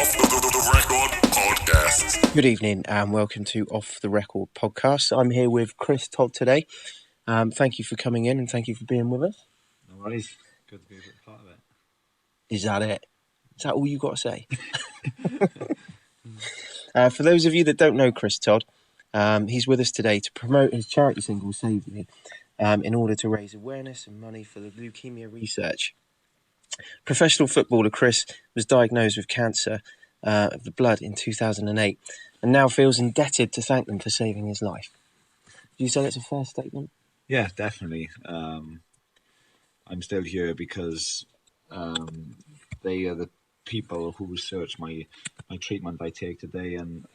The Record Podcast. Good evening and welcome to Off the Record Podcast. I'm here with Chris Todd today. Thank you for coming in and thank you for being with us. No worries. Good to be a bit part of it. Is that it? Is that all you got to say? For those of you that don't know Chris Todd, he's with us today to promote his charity single, Save Me, in order to raise awareness and money for the leukemia research. Professional footballer Chris was diagnosed with cancer of the blood in 2008 and now feels indebted to thank them for saving his life. Do you say that's a fair statement? Yeah, definitely. I'm still here because they are the people who research my treatment I take today and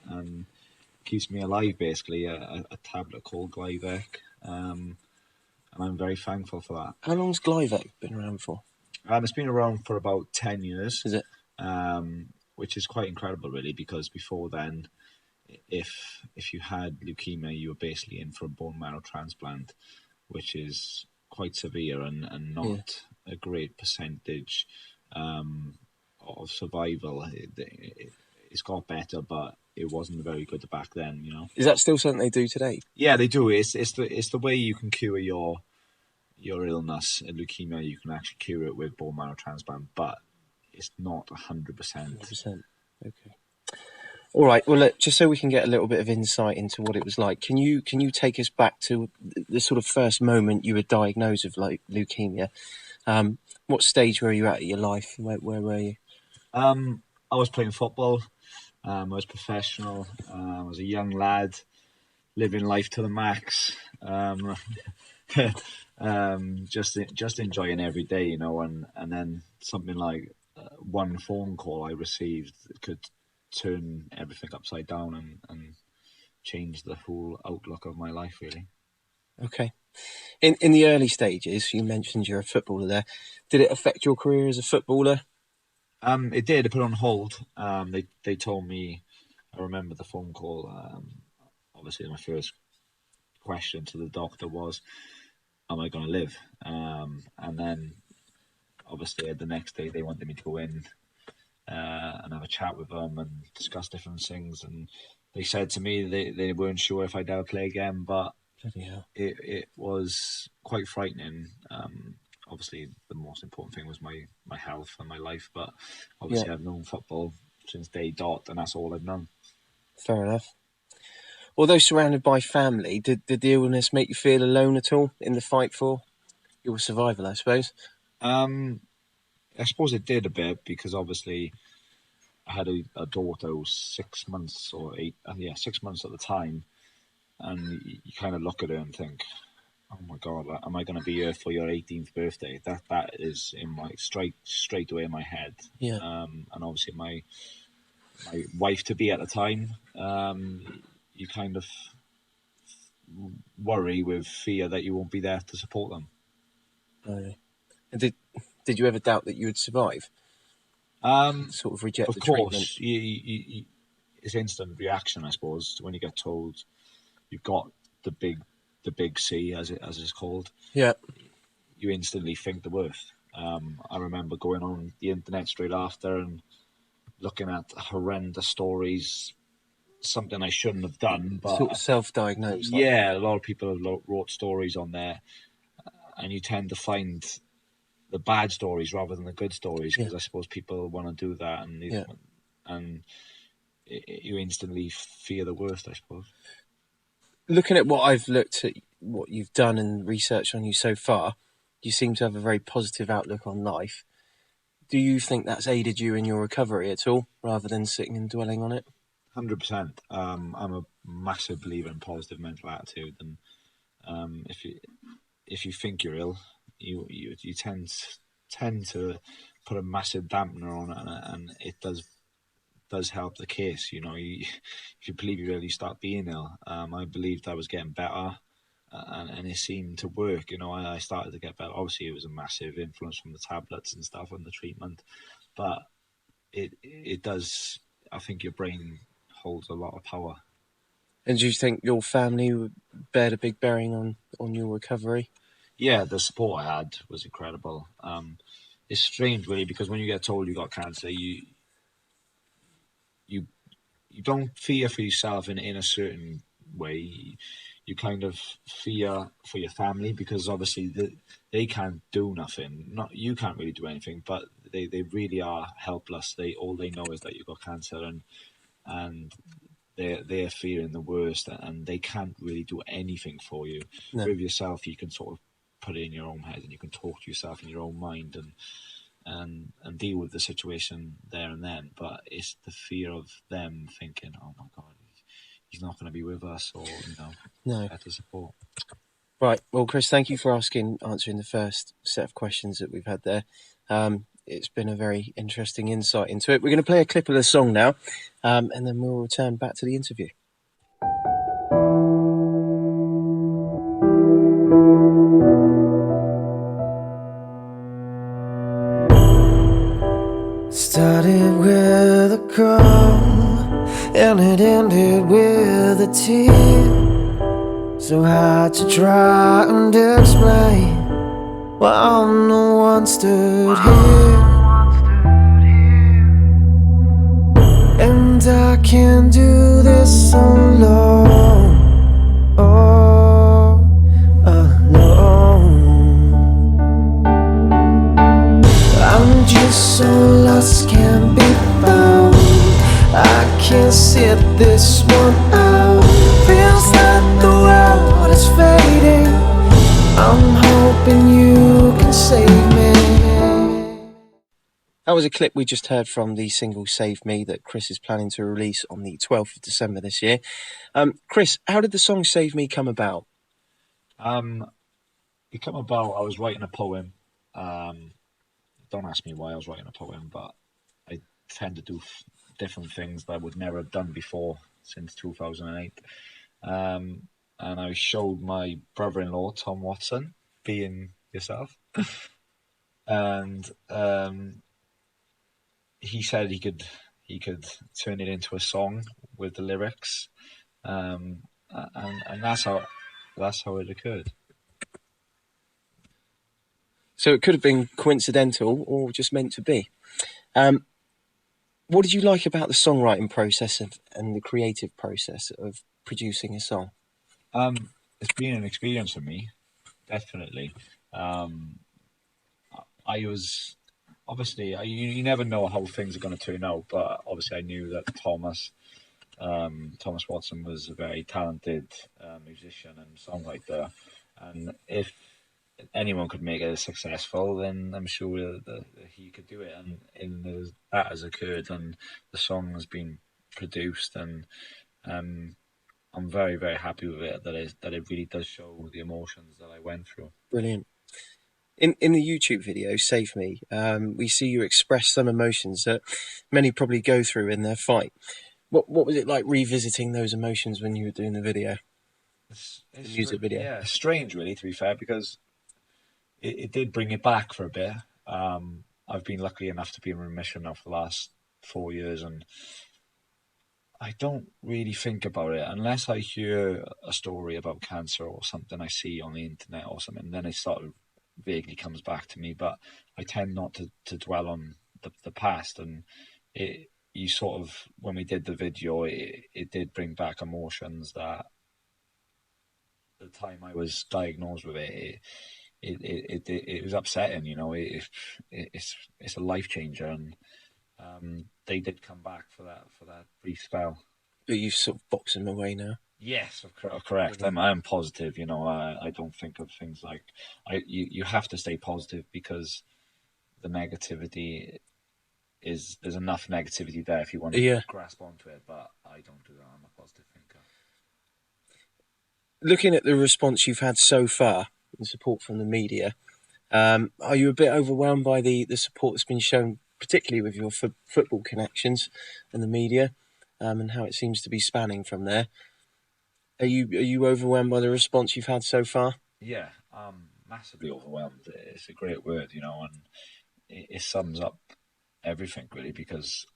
keeps me alive, basically, a tablet called Glyvec. And I'm very thankful for that. How long's Glyvec been around for? It's been around for about 10 years. Is it? Which is quite incredible, really, because before then, if you had leukemia, you were basically in for a bone marrow transplant, which is quite severe and not a great percentage of survival. It's got better, but it wasn't very good back then, you know. Is that still something they do today? Yeah, they do. It's the way you can cure your illness, leukemia. You can actually cure it with bone marrow transplant, but it's not 100%. 100%. Okay. All right. Well, look, just so we can get a little bit of insight into what it was like, can you take us back to the sort of first moment you were diagnosed with leukemia? What stage were you at in your life? Where were you? I was playing football. I was professional. I was a young lad, living life to the max. Just enjoying every day, you know, and then something like one phone call I received could turn everything upside down and change the whole outlook of my life, really. Okay. In the early stages, you mentioned you're a footballer there. Did it affect your career as a footballer? It did. It put on hold. They told me, I remember the phone call. Obviously, my first question to the doctor was, am I going to live? And then, obviously, the next day they wanted me to go in and have a chat with them and discuss different things. And they said to me they weren't sure if I'd ever play again, but it was quite frightening. Obviously, the most important thing was my health and my life, but obviously I've known football since day dot, and that's all I've known. Fair enough. Although surrounded by family, did the illness make you feel alone at all in the fight for your survival, I suppose? I suppose it did a bit, because obviously I had a daughter who was 6 months or 6 months at the time, and you kind of look at her and think, oh my God, am I going to be here for your 18th birthday? That is in my straight away in my head. Yeah. And obviously my wife to be at the time, you kind of worry with fear that you won't be there to support them. Oh, and did you ever doubt that you would survive? Sort of reject the treatment? Of course, it's instant reaction, I suppose, when you get told you've got the big C, as it's called. Yeah. You instantly think the worst. I remember going on the internet straight after and looking at horrendous stories, something I shouldn't have done. But sort of self-diagnosed. Yeah, a lot of people have wrote stories on there, and you tend to find the bad stories rather than the good stories, because I suppose people want to do that, and you instantly fear the worst, I suppose. Looking at what I've looked at, what you've done and research on you so far, you seem to have a very positive outlook on life. Do you think that's aided you in your recovery at all, rather than sitting and dwelling on it? 100%. I'm a massive believer in positive mental attitude, and if you think you're ill, you tend to put a massive dampener on it, and it does help the case. You know, if you believe you're ill, you start being ill. I believed I was getting better, and it seemed to work. You know, I started to get better. Obviously, it was a massive influence from the tablets and stuff and the treatment, but it does. I think your brain holds a lot of power. And do you think your family beared a big bearing on your recovery? Yeah, the support I had was incredible. It's strange, really, because when you get told you got cancer, you don't fear for yourself in a certain way. You kind of fear for your family because obviously they can't do nothing. Not you can't really do anything, but they really are helpless. All they know is that you've got cancer and they're fearing the worst and they can't really do anything for you. No. With yourself, you can sort of put it in your own head and you can talk to yourself in your own mind and deal with the situation there and then. But it's the fear of them thinking, "Oh my God, he's not going to be with us," or No. better support. Right. Well, Chris, thank you for answering the first set of questions that we've had there. It's been a very interesting insight into it. We're going to play a clip of the song now, and then we'll return back to the interview. Started with a call, and it ended with a tear. So hard to try and explain while no one stood here. And I can't do this alone, oh, alone. I'm just so lost, can't be found. I can't sit this one out. Feels like the world is fading. I'm hoping you can save me. That was a clip we just heard from the single Save Me that Chris is planning to release on the 12th of December this year. Chris, how did the song Save Me come about? It came about, I was writing a poem. Don't ask me why I was writing a poem, but I tend to do different things that I would never have done before since 2008. And I showed my brother-in-law, Tom Watson, being yourself. And he said he could turn it into a song with the lyrics. And that's how it occurred. So it could have been coincidental or just meant to be. What did you like about the songwriting process and the creative process of producing a song? It's been an experience for me, definitely. I was obviously you never know how things are going to turn out, but obviously I knew that Thomas Watson was a very talented musician and songwriter, and if anyone could make it successful, then I'm sure that he could do it. And that has occurred, and the song has been produced, and I'm very, very happy with it. That it really does show the emotions that I went through. Brilliant. In the YouTube video, Save Me, we see you express some emotions that many probably go through in their fight. What was it like revisiting those emotions when you were doing the video? The music video? Yeah, strange really, to be fair, because it did bring it back for a bit. I've been lucky enough to be in remission now for the last 4 years, and I don't really think about it unless I hear a story about cancer or something I see on the internet or something. Then it sort of vaguely comes back to me, but I tend not to dwell on the past. And you sort of, when we did the video, it did bring back emotions that the time I was diagnosed with it was upsetting. It's a life changer, and they did come back for that brief spell. But you've sort of boxed them away now. Yes, correct. I'm positive. I don't think of things like you have to stay positive, because the negativity there's enough negativity there if you want to grasp onto it. But I don't do that. I'm a positive thinker. Looking at the response you've had so far, the support from the media, are you a bit overwhelmed by the support that's been shown, particularly with your football connections and the media, and how it seems to be spanning from there? Are you overwhelmed by the response you've had so far? Yeah, massively overwhelmed. It's a great word, and it sums up everything really, because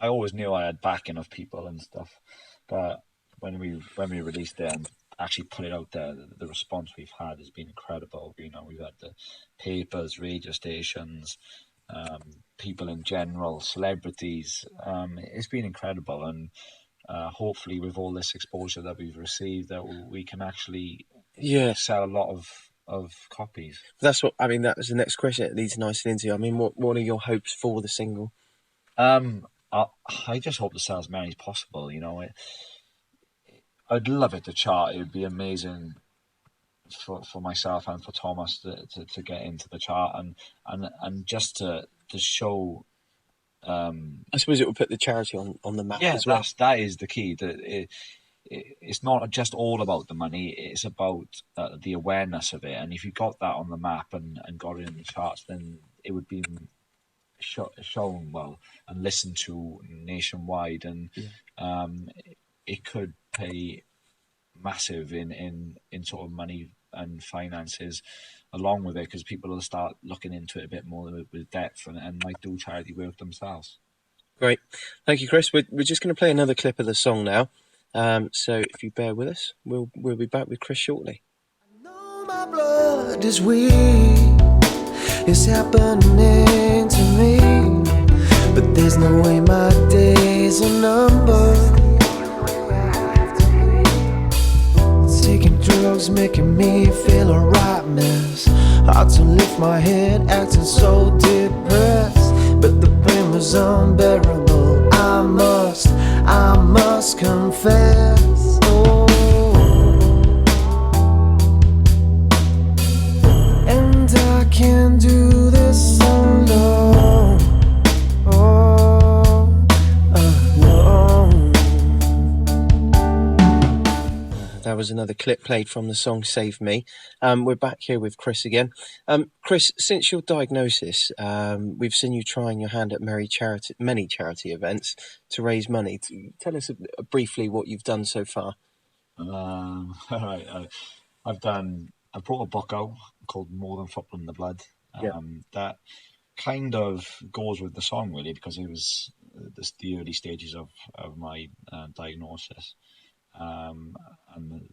I always knew I had backing of people and stuff, but when we released it and actually put it out there, the response we've had has been incredible. We've had the papers, radio stations, people in general, celebrities. It's been incredible, and hopefully with all this exposure that we've received, that we can actually sell a lot of copies. That's what I mean. That was the next question. It leads nicely into. I mean, what are your hopes for the single? I just hope to sell as many as possible. You know, I'd love it to chart. It would be amazing for myself and for Thomas to get into the chart and just to show. I suppose it would put the charity on the map as well. That is the key. That it's not just all about the money. It's about the awareness of it. And if you got that on the map and got it in the charts, then it would be shown well and listened to nationwide, and it could pay massive in sort of money and finances along with it, because people will start looking into it a bit more with depth and might do charity work themselves. Great, thank you, Chris. We're just going to play another clip of the song now. So if you bear with us, we'll be back with Chris shortly. I know my blood is weak, it's happening to me, but there's no way my days are numbered. Taking drugs making me feel a right mess. Hard to lift my head, acting so depressed, but the pain was unbearable. I must confess. Oh. And I can't do this alone. Oh, alone. That was another clip played from the song Save Me. We're back here with Chris again. Chris, since your diagnosis, we've seen you trying your hand at many charity events to raise money. Tell us briefly what you've done so far. All right. I brought a book out called More Than Football in the Blood. That kind of goes with the song, really, because it was the early stages of my diagnosis. And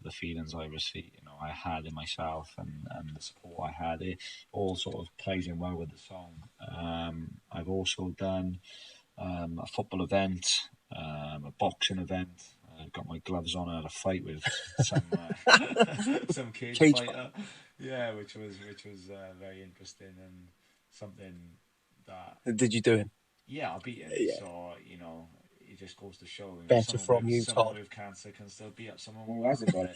the feelings I received, I had in myself, and the support I had, it all sort of plays in well with the song. I've also done a football event, a boxing event. I got my gloves on. I had a fight with some cage fighter. Yeah, which was very interesting, and something that. Did you do it? Yeah, I beat him. Yeah. So it just goes to show. Better from you, Todd. Someone with cancer can still beat up someone who hasn't got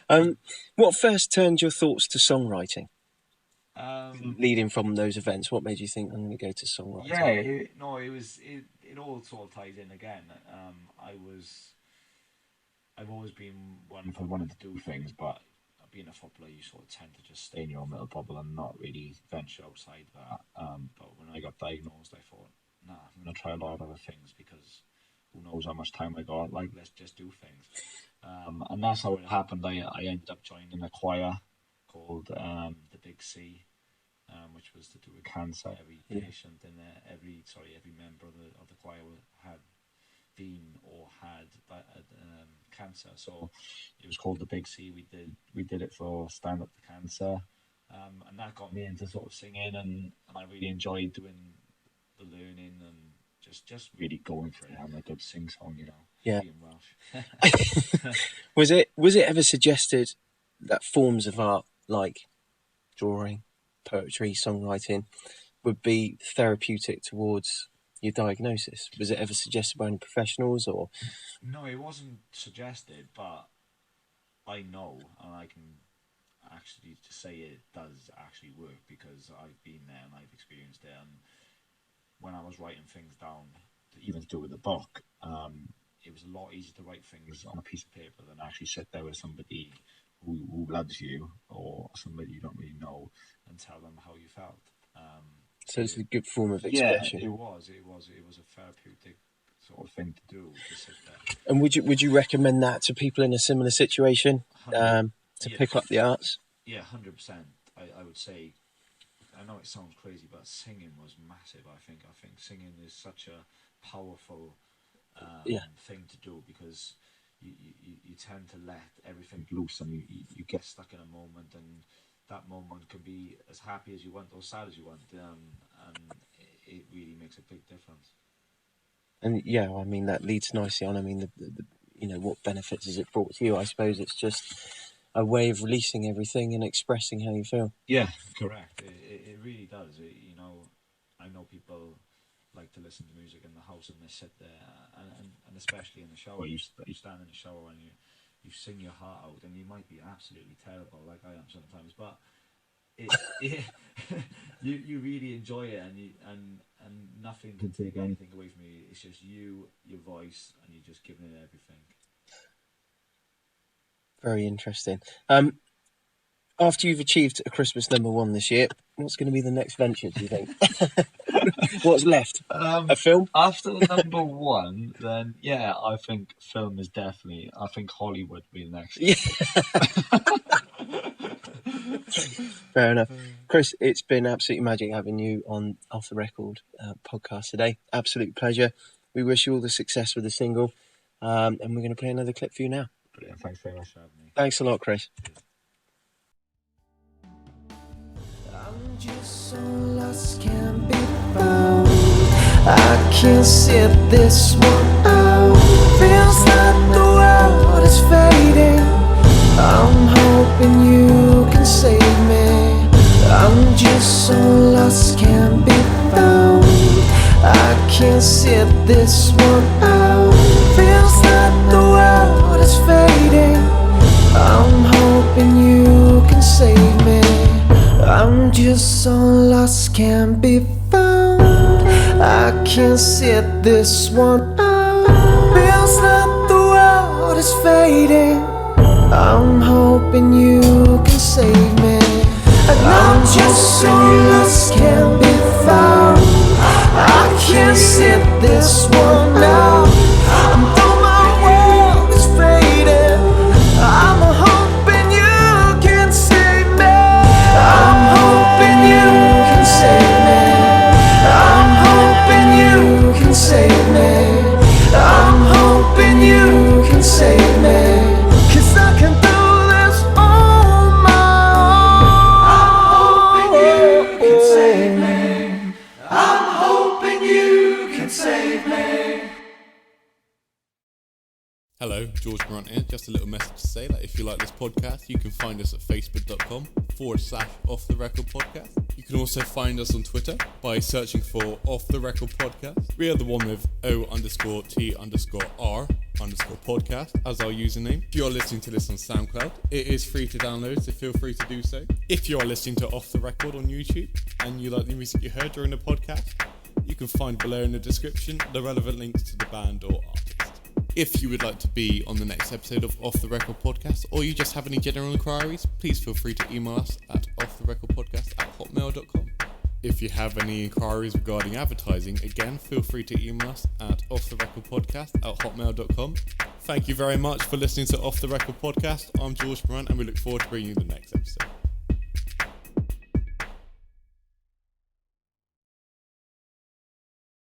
it. What first turned your thoughts to songwriting? Leading from those events, what made you think I'm going to go to songwriting? Yeah, it all sort of ties in again. I've always been one for wanting to do things, but being a footballer, you sort of tend to just stay in your own little bubble and not really venture outside that. But when I got diagnosed, I thought, nah, I'm going to try a lot of other things, because who knows how much time I got. Like, let's just do things. And that's how it happened. I ended up joining a choir called the Big C, which was to do with cancer. Every patient and every member of the choir had been or had cancer. So it was called the Big C. We did it for Stand Up to Cancer, and that got me into sort of singing, and I really enjoyed doing the learning and just really going for it, having a good sing song, Yeah. Being Welsh. Was it ever suggested that forms of art like drawing, poetry, songwriting would be therapeutic towards your diagnosis? Was it ever suggested by any professionals, or? No, it wasn't suggested, but I know, and I can actually just say it does actually work, because I've been there and I've experienced it. And when I was writing things down, even to do with the book, it was a lot easier to write things on a piece of paper than actually sit there with somebody who loves you, or somebody you don't really know, and tell them how you felt. So it's a good form of expression. Yeah, it was a therapeutic sort of thing to do, to sit there. And would you recommend that to people in a similar situation, to pick up the arts? Yeah, 100%. I would say. I know it sounds crazy, but singing was massive. I think singing is such a powerful thing to do, because you tend to let everything loose, and you get stuck in a moment, and that moment can be as happy as you want or sad as you want, and it really makes a big difference. And yeah, I mean, that leads nicely on. I mean, what benefits has it brought to you? I suppose it's just a way of releasing everything and expressing how you feel. Yeah, correct. It really does. I know people like to listen to music in the house and they sit there, and especially in the shower. You stand in the shower and you sing your heart out, and you might be absolutely terrible, like I am sometimes, but you really enjoy it, and nothing can take anything away from you. It's just you, your voice, and you're just giving it everything. Very interesting. After you've achieved a Christmas #1 this year, what's going to be the next venture, do you think? What's left? A film? After the #1, then yeah, I think film is definitely. I think Hollywood will be the next. Yeah. Fair enough. Chris, it's been absolutely magic having you on Off the Record podcast today. Absolute pleasure. We wish you all the success with the single, and we're going to play another clip for you now. Brilliant. Thanks very much for having me. Thanks a lot, Chris. I'm just so lost, can't be found. I can't sit this one out. Feels like the world is fading. I'm hoping you can save me. I'm just so lost, can't be found. I can't sit this one out. Feels like the world is fading. I'm hoping you can save me. I'm just so lost, can't be found. I can't sit this one out. Feels like the world is fading. I'm hoping you can save me. And I'm just so lost, can't be found. I can't sit this one out. Though my world is fading, I'm hoping you can save me. I'm hoping you can save me. I'm hoping you can save me. I'm hoping you can save me. 'Cause I can do this on my own. I'm hoping you can save me. I'm hoping you can save me. Hello, George Grant here. Just a little message to say that if you like this podcast, you can find us at facebook.com/Off the Record Podcast. You can also find us on Twitter by searching for Off the Record Podcast. We are the one with O_T_R_podcast as our username. If you are listening to this on SoundCloud, it is free to download, so feel free to do so. If you are listening to Off the Record on YouTube and you like the music you heard during the podcast, you can find below in the description the relevant links to the band or artist. If you would like to be on the next episode of Off the Record Podcast, or you just have any general inquiries, please feel free to email us at offtherecordpodcast@hotmail.com. If you have any inquiries regarding advertising, again, feel free to email us at offtherecordpodcast@hotmail.com. Thank you very much for listening to Off the Record Podcast. I'm George Morant, and we look forward to bringing you the next episode.